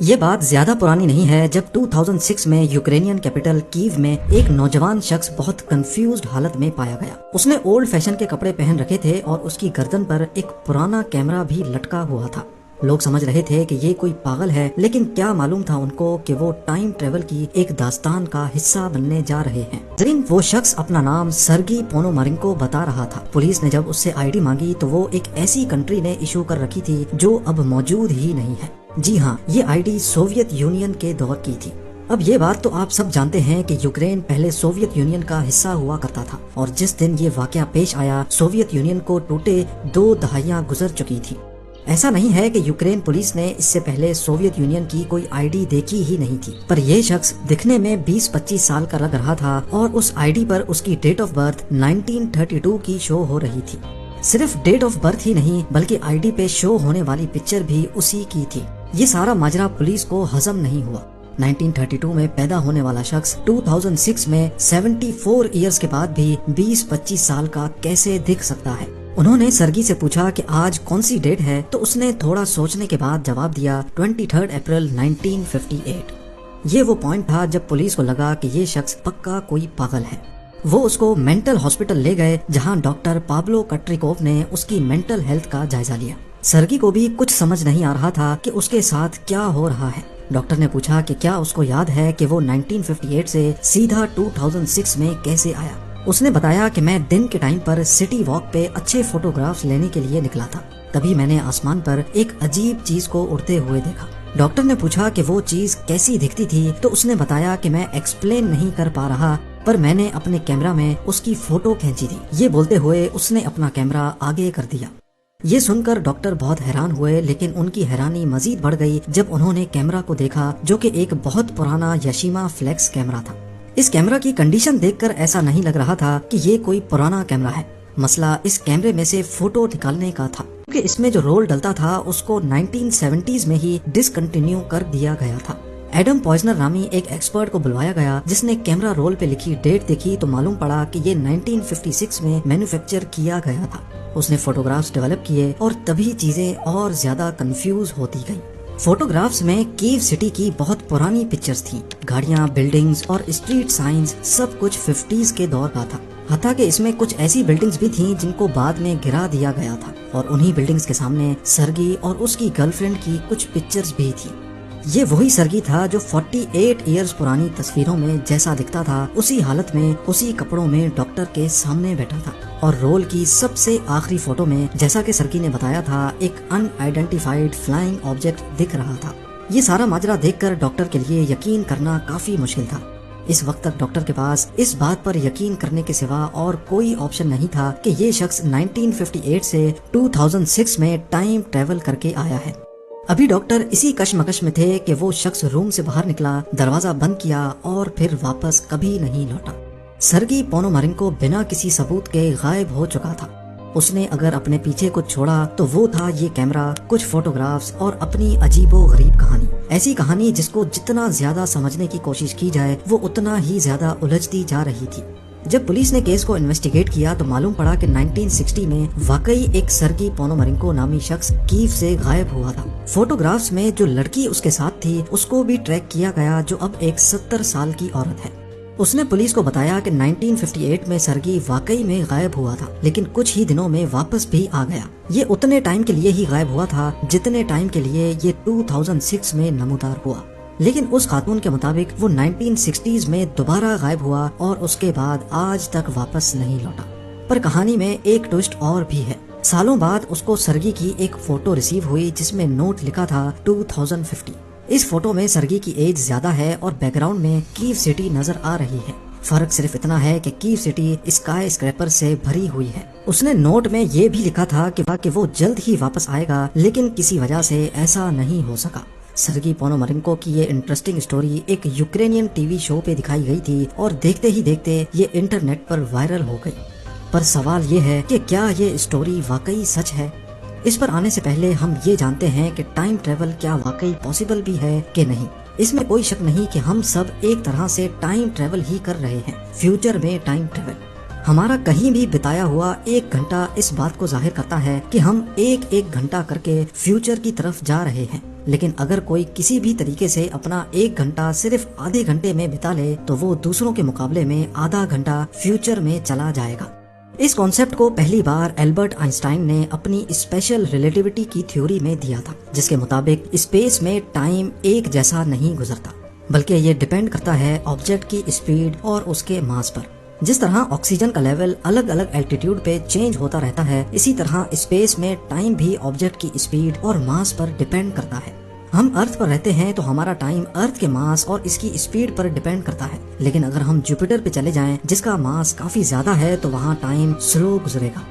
یہ بات زیادہ پرانی نہیں ہے جب 2006 میں یوکرینین کیپٹل کیو میں ایک نوجوان شخص بہت کنفیوزڈ حالت میں پایا گیا۔ اس نے اولڈ فیشن کے کپڑے پہن رکھے تھے اور اس کی گردن پر ایک پرانا کیمرہ بھی لٹکا ہوا تھا۔ لوگ سمجھ رہے تھے کہ یہ کوئی پاگل ہے، لیکن کیا معلوم تھا ان کو کہ وہ ٹائم ٹریول کی ایک داستان کا حصہ بننے جا رہے ہیں۔ وہ شخص اپنا نام سرگی پونومارینکو بتا رہا تھا۔ پولیس نے جب اس سے آئی ڈی مانگی تو وہ ایک ایسی کنٹری نے ایشو کر رکھی تھی جو اب موجود ہی نہیں ہے۔ جی ہاں، یہ آئی ڈی سوویت یونین کے دور کی تھی۔ اب یہ بات تو آپ سب جانتے ہیں کہ یوکرین پہلے سوویت یونین کا حصہ ہوا کرتا تھا، اور جس دن یہ واقعہ پیش آیا سوویت یونین کو ٹوٹے 2 دہائیاں گزر چکی تھی۔ ایسا نہیں ہے کہ یوکرین پولیس نے اس سے پہلے سوویت یونین کی کوئی آئی ڈی دیکھی ہی نہیں تھی، پر یہ شخص دکھنے میں 20-25 سال کا لگ رہا تھا اور اس آئی ڈی پر اس کی ڈیٹ آف برتھ 1932 کی شو ہو رہی تھی۔ صرف ڈیٹ آف برتھ ہی نہیں بلکہ آئی ڈی پہ شو ہونے والی پکچر بھی اسی کی تھی۔ یہ سارا ماجرا پولیس کو ہضم نہیں ہوا۔ 1932 میں پیدا ہونے والا شخص 2006 میں 74 ایئرز کے بعد بھی 20-25 سال کا کیسے دکھ سکتا ہے؟ انہوں نے سرگی سے پوچھا کہ آج کون سی ڈیٹ ہے، تو اس نے تھوڑا سوچنے کے بعد جواب دیا 23 اپریل 1958۔ یہ وہ پوائنٹ تھا جب پولیس کو لگا کہ یہ شخص پکا کوئی پاگل ہے۔ وہ اس کو مینٹل ہاسپٹل لے گئے جہاں ڈاکٹر پابلو کٹریکوف نے اس کی مینٹل ہیلتھ کا جائزہ لیا۔ سرگی کو بھی کچھ سمجھ نہیں آ رہا تھا کہ اس کے ساتھ کیا ہو رہا ہے۔ ڈاکٹر نے پوچھا کہ کیا اس کو یاد ہے کہ وہ 1958 سے سیدھا 2006 میں کیسے آیا۔ اس نے بتایا کہ میں دن کے ٹائم پر سٹی واک پہ اچھے فوٹوگرافز لینے کے لیے نکلا تھا، تبھی میں نے آسمان پر ایک عجیب چیز کو اڑتے ہوئے دیکھا۔ ڈاکٹر نے پوچھا کہ وہ چیز کیسی دکھتی تھی، تو اس نے بتایا کہ میں ایکسپلین نہیں کر پا رہا، پر میں نے اپنے کیمرہ میں اس کی فوٹو کھینچی تھی۔ یہ بولتے ہوئے اس نے اپنا کیمرہ آگے کر دیا۔ یہ سن کر ڈاکٹر بہت حیران ہوئے، لیکن ان کی حیرانی مزید بڑھ گئی جب انہوں نے کیمرہ کو دیکھا جو کہ ایک بہت پرانا یاشیما فلیکس کیمرہ تھا۔ اس کیمرہ کی کنڈیشن دیکھ کر ایسا نہیں لگ رہا تھا کہ یہ کوئی پرانا کیمرہ ہے، مسئلہ اس کیمرے میں سے فوٹو نکالنے کا تھا، کیونکہ اس میں جو رول ڈلتا تھا اس کو 1970s میں ہی ڈسکنٹینیو کر دیا گیا تھا۔ ایڈم پوائزنر نامی ایک ایکسپرٹ کو بلوایا گیا جس نے کیمرہ رول پہ لکھی ڈیٹ دیکھی تو معلوم پڑا کہ یہ 1956 میں مینوفیکچر کیا گیا تھا۔ اس نے فوٹوگرافز ڈیولپ کیے اور تبھی چیزیں اور زیادہ کنفیوز ہوتی گئیں۔ فوٹوگرافز میں کیو سٹی کی بہت پرانی پکچرز تھیں، گاڑیاں، بلڈنگز اور اسٹریٹ سائنز، سب کچھ 50s کے دور کا تھا۔ حتیٰ کہ اس میں کچھ ایسی بلڈنگز بھی تھیں جن کو بعد میں گرا دیا گیا تھا، اور انہی بلڈنگز کے سامنے سرگی اور اس کی گرل فرینڈ کی کچھ پکچرز بھی تھیں۔ یہ وہی سرگی تھا جو 48 ایئرز پرانی تصویروں میں جیسا دکھتا تھا اسی حالت میں اسی کپڑوں میں ڈاکٹر کے سامنے بیٹھا تھا، اور رول کی سب سے آخری فوٹو میں جیسا کہ سرگی نے بتایا تھا ایک ان آئیڈینٹیفائڈ فلائنگ آبجیکٹ دکھ رہا تھا۔ یہ سارا ماجرا دیکھ کر ڈاکٹر کے لیے یقین کرنا کافی مشکل تھا۔ اس وقت تک ڈاکٹر کے پاس اس بات پر یقین کرنے کے سوا اور کوئی آپشن نہیں تھا کہ یہ شخص 1958 سے 2006 میں ٹائم ٹریول کر کے آیا ہے۔ ابھی ڈاکٹر اسی کشمکش میں تھے کہ وہ شخص روم سے باہر نکلا، دروازہ بند کیا اور پھر واپس کبھی نہیں لوٹا۔ سرگی پونومارینکو بنا کسی ثبوت کے غائب ہو چکا تھا۔ اس نے اگر اپنے پیچھے کچھ چھوڑا تو وہ تھا یہ کیمرہ، کچھ فوٹوگرافز اور اپنی عجیب و غریب کہانی۔ ایسی کہانی جس کو جتنا زیادہ سمجھنے کی کوشش کی جائے وہ اتنا ہی زیادہ الجھتی جا رہی تھی۔ جب پولیس نے کیس کو انویسٹیگیٹ کیا تو معلوم پڑا کہ 1960 میں واقعی ایک سرگی پونومارینکو نامی شخص کیف سے غائب ہوا تھا۔ فوٹوگرافز میں جو لڑکی اس کے ساتھ تھی اس کو بھی ٹریک کیا گیا، جو اب ایک 70 سال کی عورت ہے۔ اس نے پولیس کو بتایا کہ 1958 میں سرگی واقعی میں غائب ہوا تھا، لیکن کچھ ہی دنوں میں واپس بھی آ گیا۔ یہ اتنے ٹائم کے لیے ہی غائب ہوا تھا جتنے ٹائم کے لیے یہ 2006 میں نمودار ہوا، لیکن اس خاتون کے مطابق وہ 1960s میں دوبارہ غائب ہوا اور اس کے بعد آج تک واپس نہیں لوٹا۔ پر کہانی میں ایک ٹوسٹ اور بھی ہے۔ سالوں بعد اس کو سرگی کی ایک فوٹو ریسیو ہوئی جس میں نوٹ لکھا تھا 2050۔ اس فوٹو میں سرگی کی ایج زیادہ ہے اور بیک گراؤنڈ میں کیو سٹی نظر آ رہی ہے۔ فرق صرف اتنا ہے کہ کیو سٹی اسکائی اسکریپر سے بھری ہوئی ہے۔ اس نے نوٹ میں یہ بھی لکھا تھا کہ وہ جلد ہی واپس آئے گا، لیکن کسی وجہ سے ایسا نہیں ہو سکا۔ سرگی پونومارینکو کی یہ انٹرسٹنگ سٹوری ایک یوکرینین ٹی وی شو پہ دکھائی گئی تھی اور دیکھتے ہی دیکھتے یہ انٹرنیٹ پر وائرل ہو گئی۔ پر سوال یہ ہے کہ کیا یہ سٹوری واقعی سچ ہے؟ اس پر آنے سے پہلے ہم یہ جانتے ہیں کہ ٹائم ٹریول کیا واقعی پاسبل بھی ہے کہ نہیں۔ اس میں کوئی شک نہیں کہ ہم سب ایک طرح سے ٹائم ٹریول ہی کر رہے ہیں، فیوچر میں ٹائم ٹریول۔ ہمارا کہیں بھی بتایا ہوا 1 گھنٹہ اس بات کو ظاہر کرتا ہے کہ ہم ایک گھنٹہ کر کے فیوچر کی طرف جا رہے ہیں۔ لیکن اگر کوئی کسی بھی طریقے سے اپنا 1 گھنٹہ صرف آدھے گھنٹے میں بتا لے تو وہ دوسروں کے مقابلے میں آدھا گھنٹہ فیوچر میں چلا جائے گا۔ اس کانسیپٹ کو پہلی بار البرٹ آئنسٹائن نے اپنی اسپیشل ریلیٹیوٹی کی تھیوری میں دیا تھا، جس کے مطابق اسپیس میں ٹائم ایک جیسا نہیں گزرتا، بلکہ یہ ڈیپینڈ کرتا ہے آبجیکٹ کی اسپیڈ اور اس کے ماس پر۔ جس طرح آکسیجن کا لیول الگ الگ الٹیٹیوڈ پہ چینج ہوتا رہتا ہے، اسی طرح اسپیس میں ٹائم بھی آبجیکٹ کی اسپیڈ اور ماس پر ڈیپینڈ کرتا ہے۔ ہم ارتھ پر رہتے ہیں تو ہمارا ٹائم ارتھ کے ماس اور اس کی اسپیڈ پر ڈیپینڈ کرتا ہے، لیکن اگر ہم جوپیٹر پہ چلے جائیں جس کا ماس کافی زیادہ ہے تو وہاں ٹائم سلو گزرے گا۔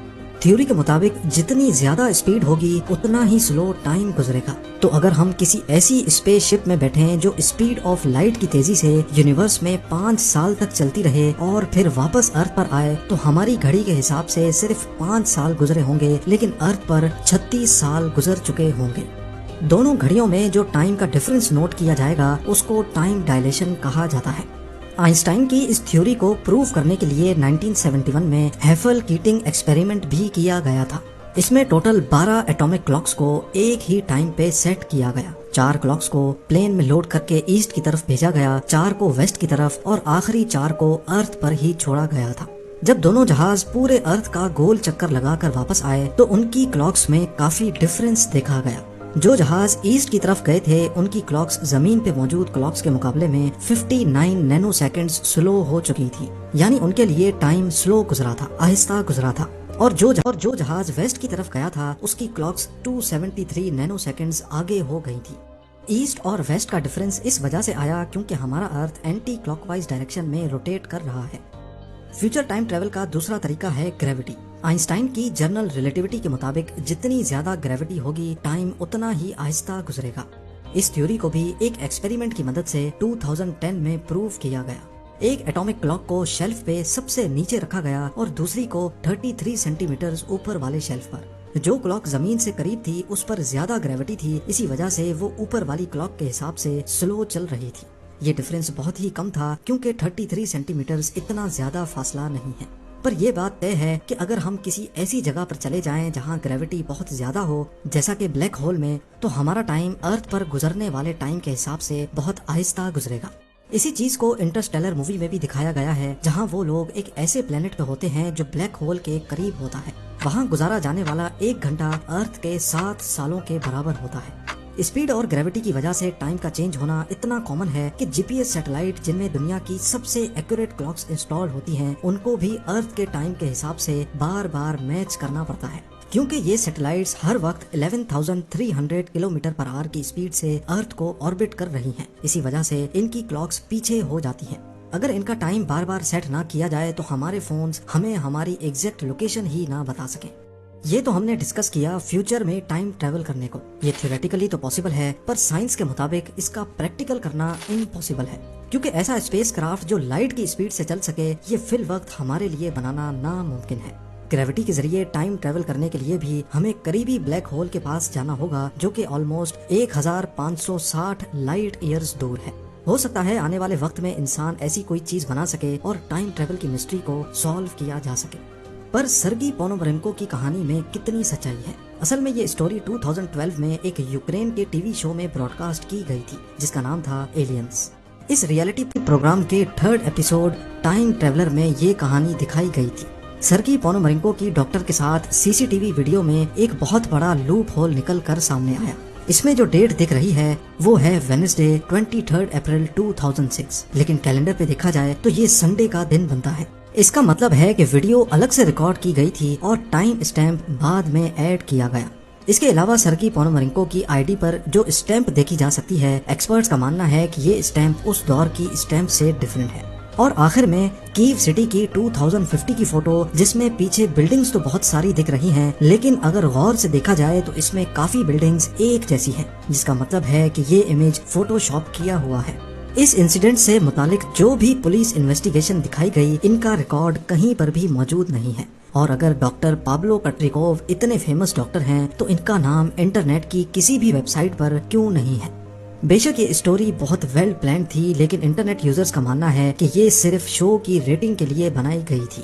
تھیوری کے مطابق جتنی زیادہ اسپیڈ ہوگی اتنا ہی سلو ٹائم گزرے گا۔ تو اگر ہم کسی ایسی اسپیس شپ میں بیٹھیں جو اسپیڈ آف لائٹ کی تیزی سے یونیورس میں 5 سال تک چلتی رہے اور پھر واپس ارتھ پر آئے تو ہماری گھڑی کے حساب سے صرف 5 سال گزرے ہوں گے، لیکن ارتھ پر 36 سال گزر چکے ہوں گے۔ دونوں گھڑیوں میں جو ٹائم کا ڈفرنس نوٹ کیا جائے گا اس کو ٹائم ڈائلیشن کہا جاتا ہے۔ آئنسٹائن کی اس تھیوری کو پروف کرنے کے لیے 1971 میں ہیفل کیٹنگ ایکسپیریمنٹ بھی کیا گیا تھا۔ اس میں ٹوٹل 12 ایٹامک کلاکس کو ایک ہی ٹائم پہ سیٹ کیا گیا۔ 4 کلاکس کو پلین میں لوڈ کر کے ایسٹ کی طرف بھیجا گیا، 4 کو ویسٹ کی طرف اور آخری 4 کو ارتھ پر ہی چھوڑا گیا تھا۔ جب دونوں جہاز پورے ارتھ کا گول چکر لگا کر واپس آئے تو ان کی کلاکس میں کافی ڈفرنس دیکھا گیا۔ جو جہاز ایسٹ کی طرف گئے تھے ان کی کلاکس زمین پہ موجود کلاکس کے مقابلے میں 59 نینو سیکنڈز سلو ہو چکی تھی، یعنی ان کے لیے ٹائم سلو گزرا تھا، آہستہ گزرا تھا۔ اور جو جہاز ویسٹ کی طرف گیا تھا اس کی کلاکس 273 نینو سیکنڈز آگے ہو گئی تھی۔ ایسٹ اور ویسٹ کا ڈفرنس اس وجہ سے آیا کیونکہ ہمارا ارتھ اینٹی کلاک وائز ڈائریکشن میں روٹیٹ کر رہا ہے۔ فیوچر ٹائم ٹریول کا دوسرا طریقہ ہے گریوٹی۔ آئنسٹائن کی جنرل ریلیٹیوٹی کے مطابق جتنی زیادہ گریوٹی ہوگی ٹائم اتنا ہی آہستہ گزرے گا۔ اس تھیوری کو بھی ایک ایکسپیریمنٹ کی مدد سے 2010 میں پروف کیا گیا۔ ایک ایٹامک کلاک کو شیلف پہ سب سے نیچے رکھا گیا اور دوسری کو 33 سینٹی میٹر اوپر والے شیلف پر۔ جو کلاک زمین سے قریب تھی اس پر زیادہ گریوٹی تھی، اسی وجہ سے وہ اوپر والی کلاک کے حساب سے سلو چل رہی تھی۔ یہ ڈفرنس بہت ہی کم تھا کیونکہ 33 سینٹی میٹر اتنا زیادہ فاصلہ نہیں ہے۔ پر یہ بات طے ہے کہ اگر ہم کسی ایسی جگہ پر چلے جائیں جہاں گریوٹی بہت زیادہ ہو، جیسا کہ بلیک ہول میں، تو ہمارا ٹائم ارتھ پر گزرنے والے ٹائم کے حساب سے بہت آہستہ گزرے گا۔ اسی چیز کو انٹرسٹیلر مووی میں بھی دکھایا گیا ہے، جہاں وہ لوگ ایک ایسے پلینٹ پہ ہوتے ہیں جو بلیک ہول کے قریب ہوتا ہے۔ وہاں گزارا جانے والا 1 گھنٹہ ارتھ کے 7 سالوں کے برابر ہوتا ہے۔ اسپیڈ اور گریوٹی کی وجہ سے ٹائم کا چینج ہونا اتنا کامن ہے کہ جی پی ایس سیٹلائٹ جن میں دنیا کی سب سے ایکوریٹ کلاکس انسٹال ہوتی ہیں، ان کو بھی ارتھ کے ٹائم کے حساب سے بار بار میچ کرنا پڑتا ہے، کیونکہ یہ سیٹلائٹس ہر وقت 11,300 کلومیٹر پر آور کی اسپیڈ سے ارتھ کو آربٹ کر رہی ہیں۔ اسی وجہ سے ان کی کلاکس پیچھے ہو جاتی ہیں۔ اگر ان کا ٹائم بار بار سیٹ نہ کیا جائے تو ہمارے فونز ہمیں ہماری ایگزیکٹ لوکیشن ہی نہ بتا سکیں۔ یہ تو ہم نے ڈسکس کیا فیوچر میں ٹائم ٹریول کرنے کو۔ یہ تھیوریٹیکلی تو پاسبل ہے، پر سائنس کے مطابق اس کا پریکٹیکل کرنا امپاسبل ہے، کیونکہ ایسا اسپیس کرافٹ جو لائٹ کی اسپیڈ سے چل سکے یہ فی الوقت ہمارے لیے بنانا ناممکن ہے۔ گریوٹی کے ذریعے ٹائم ٹریول کرنے کے لیے بھی ہمیں قریبی بلیک ہول کے پاس جانا ہوگا، جو کہ آلموسٹ 1560 لائٹ ایئرز دور ہے۔ ہو سکتا ہے آنے والے وقت میں انسان ایسی کوئی چیز بنا سکے اور ٹائم ٹریول کی مسٹری کو سالو کیا جا سکے۔ پر سرگی پونومارینکو کی کہانی میں کتنی سچائی ہے؟ اصل میں یہ اسٹوری 2012 میں ایک یوکرین کے ٹی وی شو میں براڈ کاسٹ کی گئی تھی جس کا نام تھا ایلینز۔ اس ریئلٹی پروگرام کے 3rd ایپیسوڈ ٹائم ٹریولر میں یہ کہانی دکھائی گئی تھی۔ سرگی پونومارینکو کی ڈاکٹر کے ساتھ سی سی ٹی وی ویڈیو میں ایک بہت بڑا لوپ ہول نکل کر سامنے آیا۔ اس میں جو ڈیٹ دکھ رہی ہے وہ ہے وینسڈے 23 اپریل 2006، لیکن کیلنڈر پہ دیکھا جائے تو یہ سنڈے کا دن بنتا ہے۔ اس کا مطلب ہے کہ ویڈیو الگ سے ریکارڈ کی گئی تھی اور ٹائم اسٹیمپ بعد میں ایڈ کیا گیا۔ اس کے علاوہ سرگی پونومارینکو کی آئی ڈی پر جو اسٹیمپ دیکھی جا سکتی ہے، ایکسپرٹس کا ماننا ہے کہ یہ اسٹیمپ اس دور کی اسٹیمپ سے ڈیفرنٹ ہے۔ اور آخر میں کیو سٹی کی 2050 کی فوٹو، جس میں پیچھے بلڈنگز تو بہت ساری دکھ رہی ہیں، لیکن اگر غور سے دیکھا جائے تو اس میں کافی بلڈنگز ایک جیسی ہیں، جس کا مطلب ہے کہ یہ امیج فوٹو شاپ کیا ہوا ہے۔ اس انسیڈنٹ سے متعلق جو بھی پولیس انویسٹیگیشن دکھائی گئی، ان کا ریکارڈ کہیں پر بھی موجود نہیں ہے۔ اور اگر ڈاکٹر پابلو پیٹریکوو اتنے فیمس ڈاکٹر ہیں تو ان کا نام انٹرنیٹ کی کسی بھی ویب سائٹ پر کیوں نہیں ہے؟ بے شک یہ اسٹوری بہت ویل پلانڈ تھی، لیکن انٹرنیٹ یوزرز کا ماننا ہے کہ یہ صرف شو کی ریٹنگ کے لیے بنائی گئی تھی۔